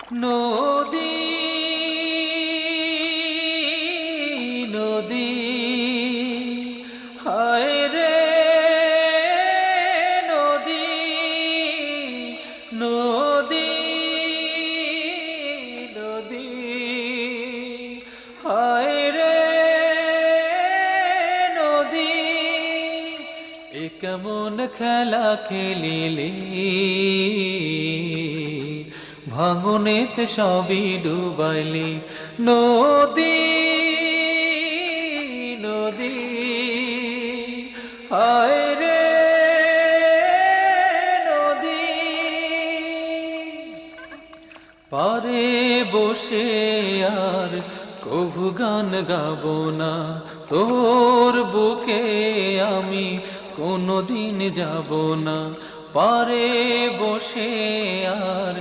নদী নদী হায় রে নদী নদী নদী হায় রে নদী এ কেমন খেলা খেলিলি ভাঙনেতে সবই ডুবাইলি নদী নদী হায় রে নদী পারে বসে আর কভু গান গাবো না তোর বুকে আমি কোনোদিন যাব না পারে বসে আর